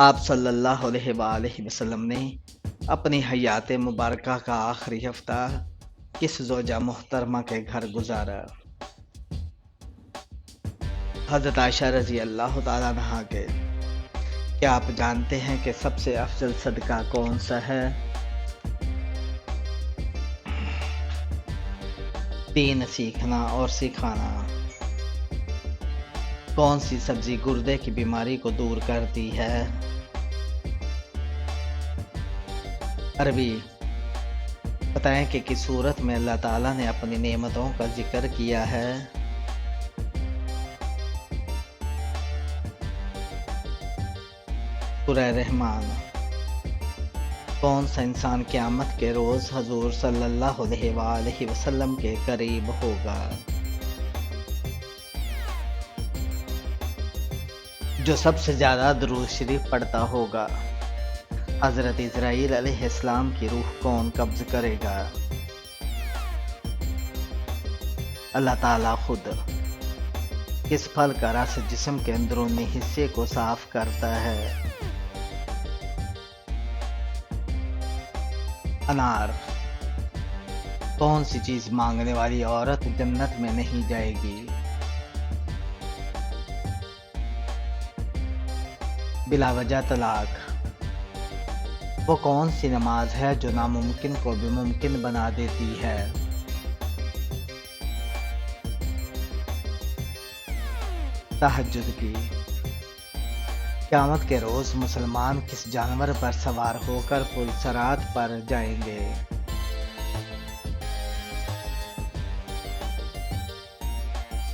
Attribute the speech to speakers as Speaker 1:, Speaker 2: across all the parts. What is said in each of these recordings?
Speaker 1: آپ صلی اللہ علیہ وآلہ وسلم نے اپنی حیات مبارکہ کا آخری ہفتہ کس زوجہ محترمہ کے گھر گزارا؟ حضرت عائشہ رضی اللہ تعالیٰ عنہا کے کیا آپ جانتے ہیں کہ سب سے افضل صدقہ کون سا ہے؟ دین سیکھنا اور سکھانا۔ کون سی سبزی گردے کی بیماری کو دور کرتی ہے؟ عربی۔ بتائیں کہ کس صورت میں اللہ تعالیٰ نے اپنی نعمتوں کا ذکر کیا ہے؟ سورہ رحمان۔ کون سا انسان قیامت کے روز حضور صلی اللہ علیہ وآلہ وسلم کے قریب ہوگا؟ جو سب سے زیادہ درود شریف پڑھتا ہوگا۔ حضرت اسرائیل علیہ السلام کی روح کون قبض کرے گا؟ اللہ تعالیٰ خود۔ کس پھل کا رس جسم کے اندرونی حصے کو صاف کرتا ہے؟ انار۔ کون سی چیز مانگنے والی عورت جنت میں نہیں جائے گی؟ بلا وجہ طلاق۔ وہ کون سی نماز ہے جو ناممکن کو بھی ممکن بنا دیتی ہے؟ تہجد کی۔ قیامت کے روز مسلمان کس جانور پر سوار ہو کر پل صراط پر جائیں گے؟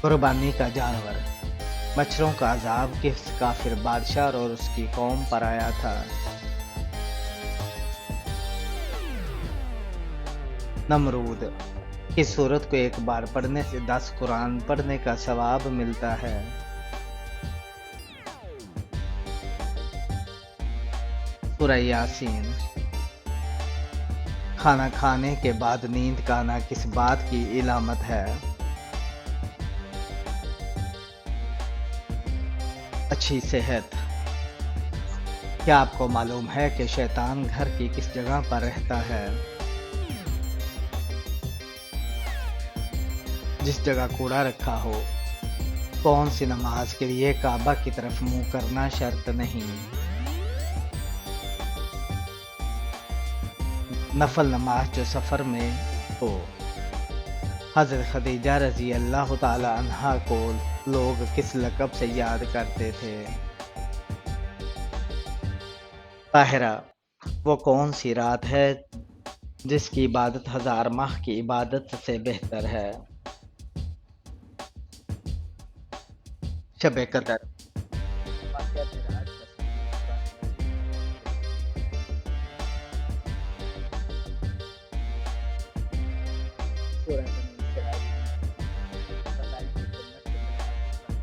Speaker 1: قربانی کا جانور۔ مچھروں کا عذاب کس کافر بادشاہ اور اس کی قوم پر آیا تھا؟ نمرود۔ کس سورت کو ایک بار پڑھنے سے 10 قرآن پڑھنے کا ثواب ملتا ہے؟ سورہ یاسین۔ کھانا کھانے کے بعد نیند کا آنا کس بات کی علامت ہے؟ اچھی صحت۔ کیا آپ کو معلوم ہے کہ شیطان گھر کی کس جگہ پر رہتا ہے؟ جس جگہ کوڑا رکھا ہو۔ کون سی نماز کے لیے کعبہ کی طرف منہ کرنا شرط نہیں؟ نفل نماز جو سفر میں ہو۔ حضرت خدیجہ رضی اللہ تعالی عنہا کو لوگ کس لقب سے یاد کرتے تھے؟ طاہرہ۔ وہ کون سی رات ہے جس کی عبادت 1000 ماہ کی عبادت سے بہتر ہے؟ شب قدر۔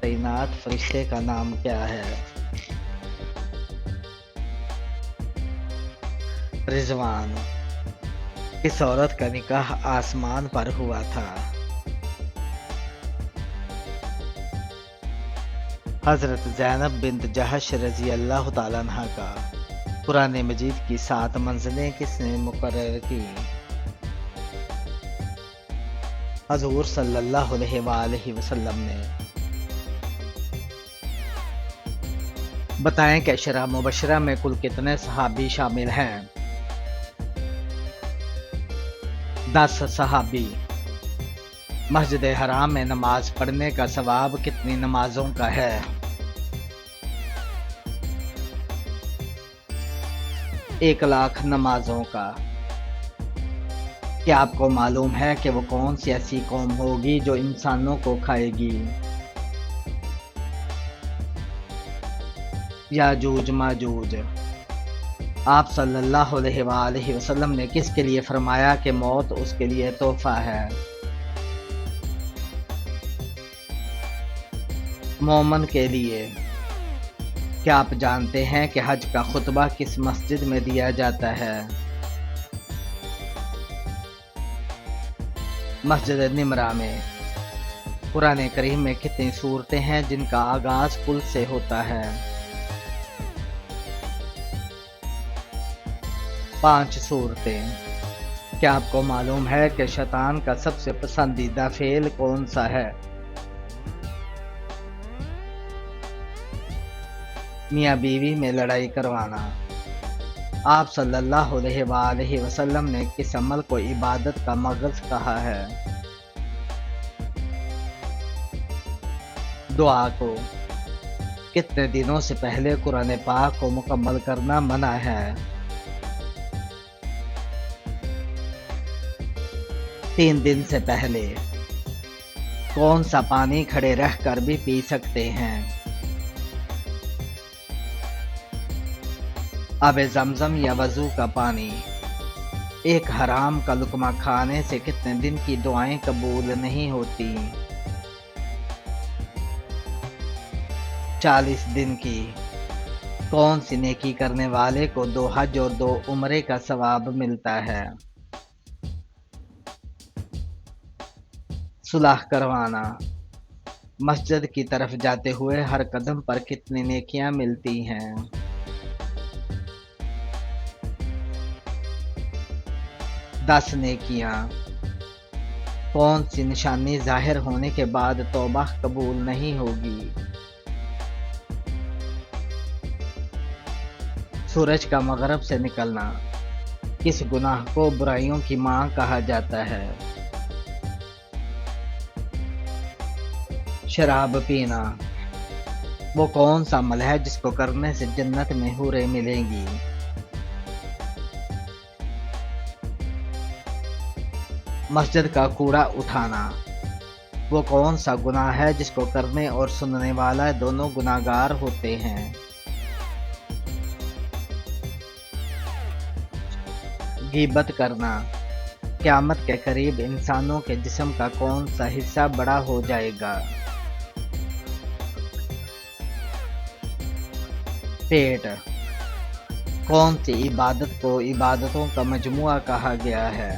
Speaker 1: تعینات فرشتے کا نام کیا ہے؟ رضوان۔ کس عورت کا نکاح آسمان پر ہوا تھا؟ حضرت زینب بنت جہش رضی اللہ تعالیٰ عنہ کا قرآن مجید کی 7 منزلیں کس نے مقرر کی؟ حضور صلی اللہ علیہ وآلہ وسلم نے۔ بتائیں کہ عشرہ مبشرہ میں کل کتنے صحابی شامل ہیں؟ 10 صحابی۔ مسجد حرام میں نماز پڑھنے کا ثواب کتنی نمازوں کا ہے؟ 1,00,000 نمازوں کا۔ کیا آپ کو معلوم ہے کہ وہ کون سی ایسی قوم ہوگی جو انسانوں کو کھائے گی؟ یاجوج ماجوج۔ آپ صلی اللہ علیہ وآلہ وسلم نے کس کے لیے فرمایا کہ موت اس کے لیے تحفہ ہے؟ مومن کے لیے۔ کیا آپ جانتے ہیں کہ حج کا خطبہ کس مسجد میں دیا جاتا ہے؟ مسجد نمرہ میں۔ قرآن کریم میں کتنی سورتیں ہیں جن کا آغاز قل سے ہوتا ہے؟ 5 صورتیں۔ کیا آپ کو معلوم ہے کہ شیطان کا سب سے پسندیدہ فعل کون سا ہے؟ میاں بیوی میں لڑائی کروانا۔ آپ صلی اللہ علیہ وآلہ وسلم نے کس عمل کو عبادت کا مغز کہا ہے؟ دعا کو۔ کتنے دنوں سے پہلے قرآن پاک کو مکمل کرنا منع ہے؟ 3 دن سے پہلے۔ کون سا پانی کھڑے رہ کر بھی پی سکتے ہیں؟ آب زمزم یا وضو کا پانی۔ ایک حرام کا لقمہ کھانے سے کتنے دن کی دعائیں قبول نہیں ہوتی؟ 40 دن کی۔ کون سی نیکی کرنے والے کو 2 حج اور 2 عمرے کا ثواب ملتا ہے؟ صلح کروانا۔ مسجد کی طرف جاتے ہوئے ہر قدم پر کتنی نیکیاں ملتی ہیں؟ 10 نیکیاں۔ کون سی نشانی ظاہر ہونے کے بعد توبہ قبول نہیں ہوگی؟ سورج کا مغرب سے نکلنا۔ کس گناہ کو برائیوں کی ماں کہا جاتا ہے؟ شراب پینا۔ وہ کون سا عمل ہے جس کو کرنے سے جنت میں حوریں ملیں گی؟ مسجد کا کوڑا اٹھانا۔ وہ کون سا گناہ ہے جس کو کرنے اور سننے والا دونوں گناہگار ہوتے ہیں؟ غیبت کرنا۔ قیامت کے قریب انسانوں کے جسم کا کون سا حصہ بڑا ہو جائے گا؟ پیٹ۔ کون سی عبادت کو عبادتوں کا مجموعہ کہا گیا ہے؟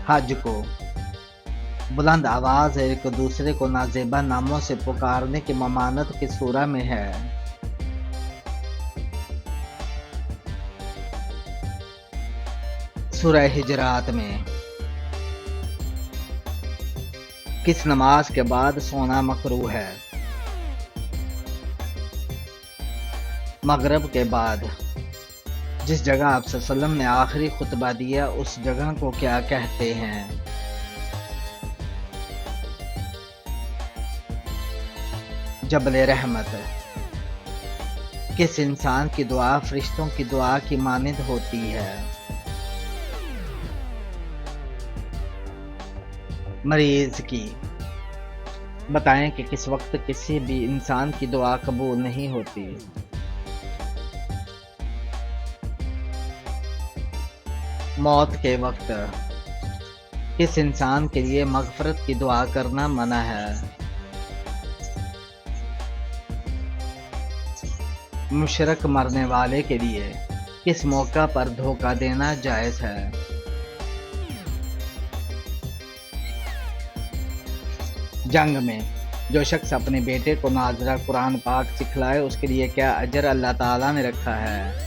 Speaker 1: حج کو۔ بلند آواز ایک دوسرے کو نازیبا ناموں سے پکارنے کی ممانعت کس سورہ میں ہے؟ سورہ حجرات میں۔ کس نماز کے بعد سونا مکروہ ہے؟ مغرب کے بعد۔ جس جگہ آپ صلی اللہ علیہ وسلم نے آخری خطبہ دیا اس جگہ کو کیا کہتے ہیں؟ جبل رحمت۔ کس انسان کی دعا فرشتوں کی دعا کی مانند ہوتی ہے؟ مریض کی۔ بتائیں کہ کس وقت کسی بھی انسان کی دعا قبول نہیں ہوتی؟ موت کے وقت۔ کس انسان کے لیے مغفرت کی دعا کرنا منع ہے؟ مشرک مرنے والے کے لیے کس موقع پر دھوکہ دینا جائز ہے؟ جنگ میں۔ جو شخص اپنے بیٹے کو ناظرہ قرآن پاک سکھلائے اس کے لیے کیا اجر اللہ تعالیٰ نے رکھا ہے؟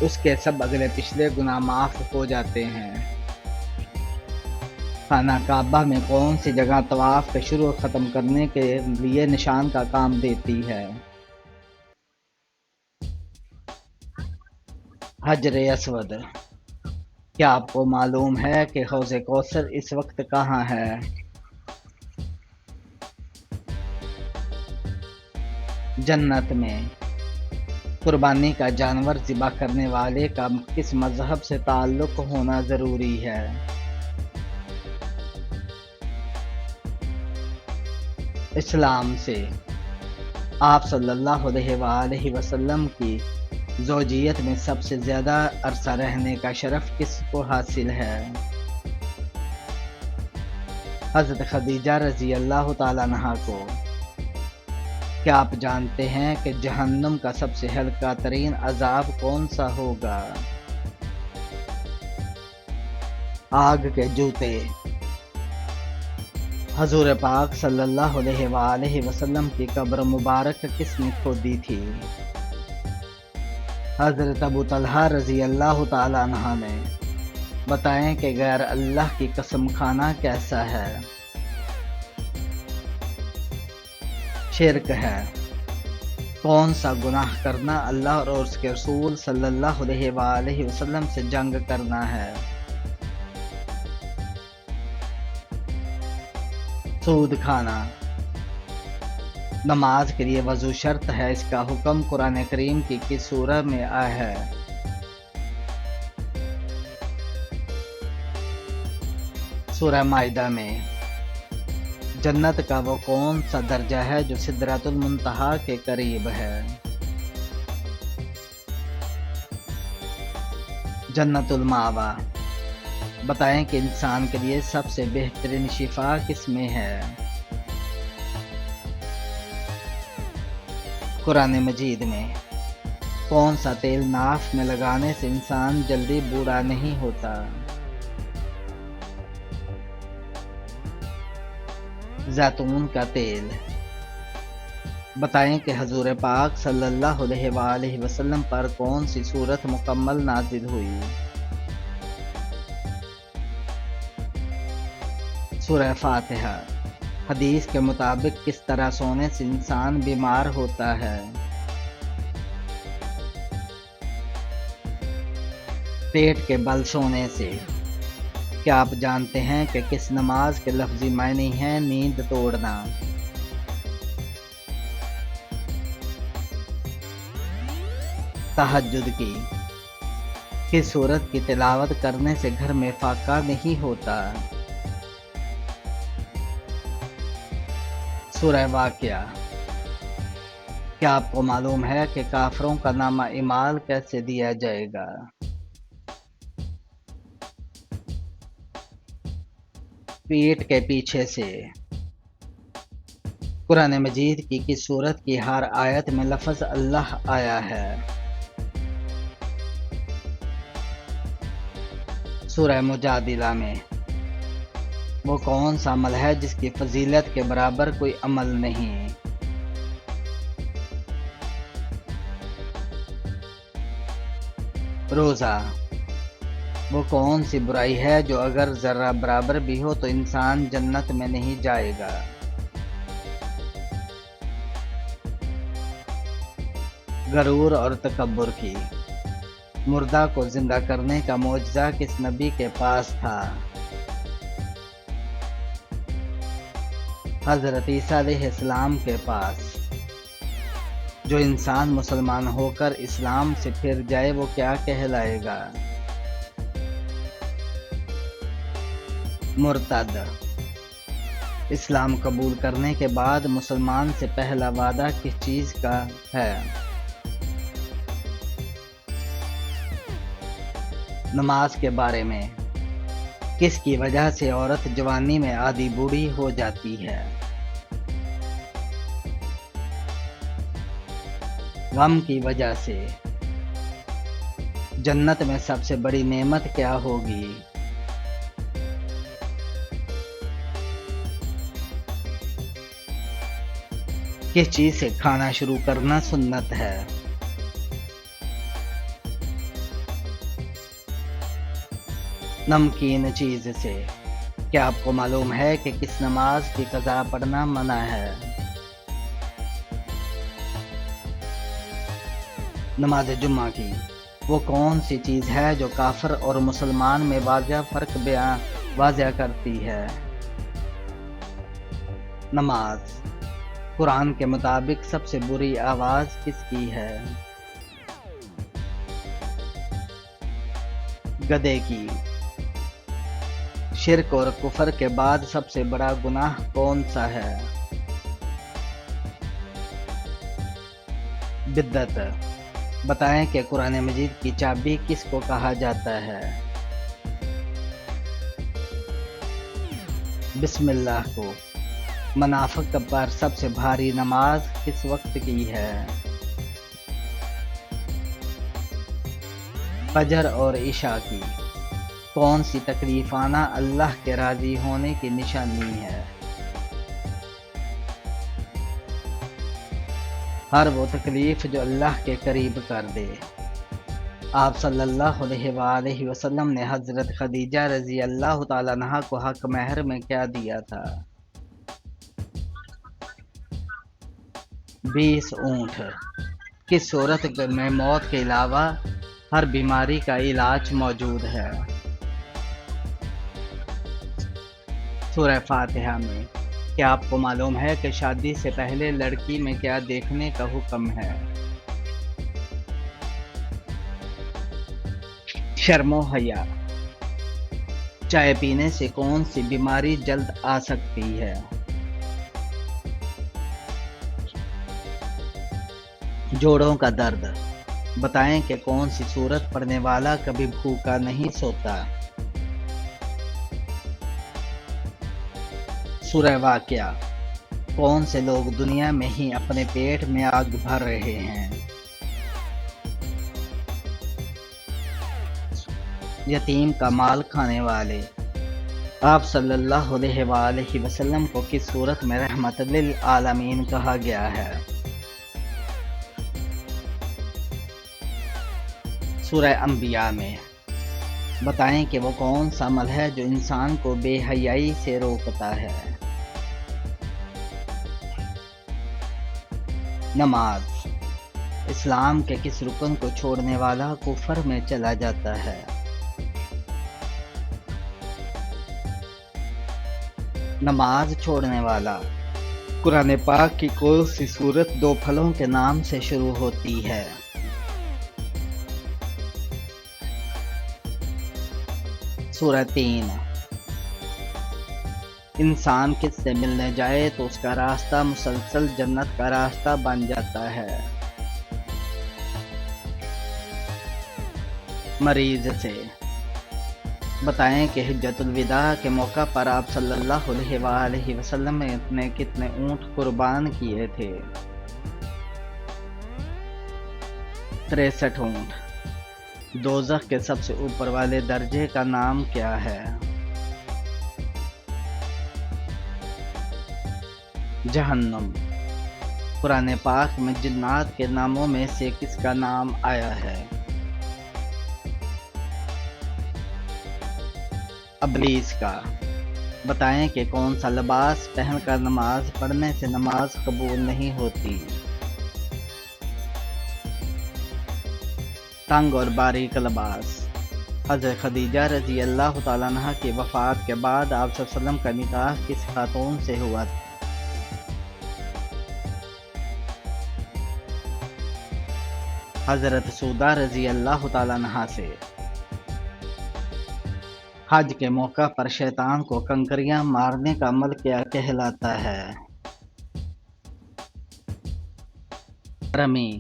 Speaker 1: اس کے سب اگلے پچھلے گناہ معاف ہو جاتے ہیں۔ خانہ کعبہ میں کون سی جگہ طواف کے شروع اور ختم کرنے کے لیے نشان کا کام دیتی ہے؟ حجر اسود۔ کیا آپ کو معلوم ہے کہ حوض کوثر اس وقت کہاں ہے؟ جنت میں۔ قربانی کا جانور ذبح کرنے والے کا کس مذہب سے تعلق ہونا ضروری ہے؟ اسلام سے۔ آپ صلی اللہ علیہ وآلہ وسلم کی زوجیت میں سب سے زیادہ عرصہ رہنے کا شرف کس کو حاصل ہے؟ حضرت خدیجہ رضی اللہ تعالیٰ عنہا کو۔ کیا آپ جانتے ہیں کہ جہنم کا سب سے ہلکا ترین عذاب کون سا ہوگا؟ آگ کے جوتے۔ حضور پاک صلی اللہ علیہ وآلہ وسلم کی قبر مبارک کس نے کھودی تھی؟ حضرت ابو طلحہ رضی اللہ تعالی عنہ نے۔ بتائیں کہ غیر اللہ کی قسم کھانا کیسا ہے؟ شرک ہے۔ کون سا گناہ کرنا اللہ اور اس کے رسول صلی اللہ علیہ وآلہ وسلم سے جنگ کرنا ہے؟ سود کھانا۔ نماز کے لیے وضو شرط ہے، اس کا حکم قرآن کریم کی کس سورہ میں آیا ہے؟ سورہ مائدہ میں۔ جنت کا وہ کون سا درجہ ہے جو سدرۃ المنتہا کے قریب ہے؟ جنت المأویٰ۔ بتائیں کہ انسان کے لیے سب سے بہترین شفا کس میں ہے؟ قرآن مجید میں۔ کون سا تیل ناف میں لگانے سے انسان جلدی بوڑھا نہیں ہوتا؟ زیتون کا تیل۔ بتائیں کہ حضور پاک صلی اللہ علیہ وآلہ وسلم پر کون سی سورت مکمل نازل ہوئی؟ سورہ فاتحہ۔ حدیث کے مطابق کس طرح سونے سے انسان بیمار ہوتا ہے؟ پیٹ کے بل سونے سے۔ کیا آپ جانتے ہیں کہ کس نماز کے لفظی معنی ہیں نیند توڑنا؟ تہجد کی۔ کس سورت کی تلاوت کرنے سے گھر میں فاقہ نہیں ہوتا؟ سورہ واقعہ۔ کیا آپ کو معلوم ہے کہ کافروں کا نامہ اعمال کیسے دیا جائے گا؟ پیٹھ کے پیچھے سے۔ قرآن مجید کی کس سورت کی ہر آیت میں لفظ اللہ آیا ہے؟ سورہ مجادلہ میں۔ وہ کون سا عمل ہے جس کی فضیلت کے برابر کوئی عمل نہیں؟ روزہ۔ وہ کون سی برائی ہے جو اگر ذرہ برابر بھی ہو تو انسان جنت میں نہیں جائے گا؟ غرور اور تکبر کی۔ مردہ کو زندہ کرنے کا معجزہ کس نبی کے پاس تھا؟ حضرت عیسیٰ علیہ السلام کے پاس۔ جو انسان مسلمان ہو کر اسلام سے پھر جائے وہ کیا کہلائے گا؟ مرتد۔ اسلام قبول کرنے کے بعد مسلمان سے پہلا وعدہ کس چیز کا ہے؟ نماز کے بارے میں۔ کس کی وجہ سے عورت جوانی میں آدھی بوڑھی ہو جاتی ہے؟ غم کی وجہ سے۔ جنت میں سب سے بڑی نعمت کیا ہوگی؟ کس چیز سے کھانا شروع کرنا سنت ہے؟ نمکین چیز سے۔ کیا آپ کو معلوم ہے کہ کس نماز کی قضا پڑھنا منع ہے؟ نماز جمعہ کی۔ وہ کون سی چیز ہے جو کافر اور مسلمان میں واضح فرق واضح کرتی ہے؟ نماز۔ قرآن کے مطابق سب سے بری آواز کس کی ہے؟ گدھے کی۔ شرک اور کفر کے بعد سب سے بڑا گناہ کون سا ہے؟ بدعت۔ بتائیں کہ قرآن مجید کی چابی کس کو کہا جاتا ہے؟ بسم اللہ کو۔ منافق پر سب سے بھاری نماز کس وقت کی ہے؟ فجر اور عشاء کی۔ کون سی تکلیفانہ اللہ کے راضی ہونے کی نشانی ہے؟ ہر وہ تکلیف جو اللہ کے قریب کر دے۔ آپ صلی اللہ علیہ وآلہ وسلم نے حضرت خدیجہ رضی اللہ تعالیٰ عنہا کو حق مہر میں کیا دیا تھا؟ 20 اونٹ۔ کس صورت میں موت کے علاوہ ہر بیماری کا علاج موجود ہے؟ سورہ فاتحہ میں۔ کیا آپ کو معلوم ہے کہ شادی سے پہلے لڑکی میں کیا دیکھنے کا حکم ہے؟ شرم و حیا۔ چائے پینے سے کون سی بیماری جلد آ سکتی ہے؟ جوڑوں کا درد۔ بتائیں کہ کون سی سورت پڑھنے والا کبھی بھوکا نہیں سوتا؟ سورہ واقعہ۔ کون سے لوگ دنیا میں ہی اپنے پیٹ میں آگ بھر رہے ہیں؟ یتیم کا مال کھانے والے۔ آپ صلی اللہ علیہ وآلہ وسلم کو کس صورت میں رحمت للعالمین کہا گیا ہے؟ سورہ انبیاء میں۔ بتائیں کہ وہ کون سا عمل ہے جو انسان کو بے حیائی سے روکتا ہے؟ نماز۔ اسلام کے کس رکن کو چھوڑنے والا کفر میں چلا جاتا ہے؟ نماز چھوڑنے والا۔ قرآن پاک کی کون سی سورت 2 پھلوں کے نام سے شروع ہوتی ہے؟ سورہ 3۔ انسان کس سے ملنے جائے تو اس کا راستہ مسلسل جنت کا راستہ بن جاتا ہے؟ مریض سے۔ بتائیں کہ حجۃ الوداع کے موقع پر آپ صلی اللہ علیہ وآلہ وسلم نے کتنے اونٹ قربان کیے تھے؟ 63 اونٹ۔ دوزخ کے سب سے اوپر والے درجے کا نام کیا ہے؟ جہنم۔ قرآن پاک میں جنات کے ناموں میں سے کس کا نام آیا ہے؟ ابلیس کا۔ بتائیں کہ کون سا لباس پہن کر نماز پڑھنے سے نماز قبول نہیں ہوتی؟ تنگ اور باریک لباس۔ حضرت خدیجہ رضی اللہ تعالیٰ عنہا کی وفات کے بعد آپ صلی اللہ علیہ وسلم کا نکاح کس خاتون سے ہوا تھا؟ حضرت سودا رضی اللہ تعالیٰ عنہا سے۔ حج کے موقع پر شیطان کو کنکریاں مارنے کا عمل کیا کہلاتا ہے؟ رمی۔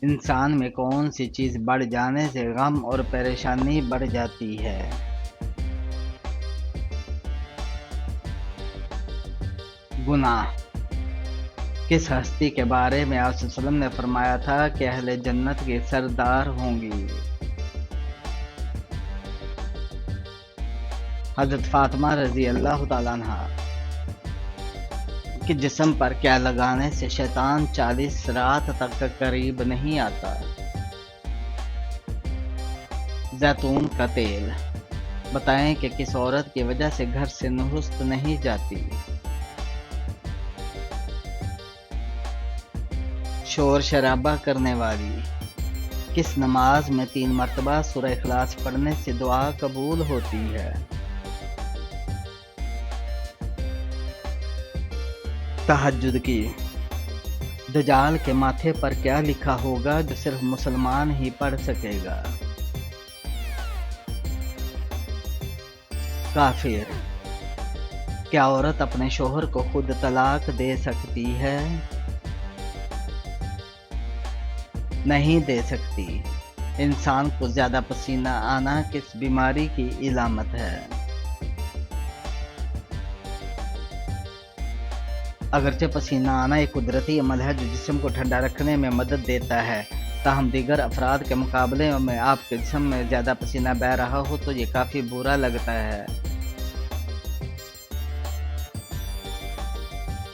Speaker 1: انسان میں کون سی چیز بڑھ جانے سے غم اور پریشانی بڑھ جاتی ہے؟ گناہ۔ کس ہستی کے بارے میں آپ صلی اللہ علیہ وسلم نے فرمایا تھا کہ اہل جنت کے سردار ہوں گی؟ حضرت فاطمہ رضی اللہ تعالیٰ عنہا کہ جسم پر کیا لگانے سے شیطان 40 رات تک قریب نہیں آتا؟ زیتون کا تیل۔ بتائیں کہ کس عورت کی وجہ سے گھر سے نحست نہیں جاتی؟ شور شرابہ کرنے والی۔ کس نماز میں 3 مرتبہ سورہ اخلاص پڑھنے سے دعا قبول ہوتی ہے؟ تہجد کی۔ دجال کے ماتھے پر کیا لکھا ہوگا جو صرف مسلمان ہی پڑھ سکے گا؟ کافر۔ کیا عورت اپنے شوہر کو خود طلاق دے سکتی ہے؟ نہیں دے سکتی۔ انسان کو زیادہ پسینہ آنا کس بیماری کی علامت ہے؟ اگرچہ پسینہ آنا ایک قدرتی عمل ہے جو جسم کو ٹھنڈا رکھنے میں مدد دیتا ہے، تاہم دیگر افراد کے مقابلے میں آپ کے جسم میں زیادہ پسینہ بہہ رہا ہو تو یہ کافی برا لگتا ہے۔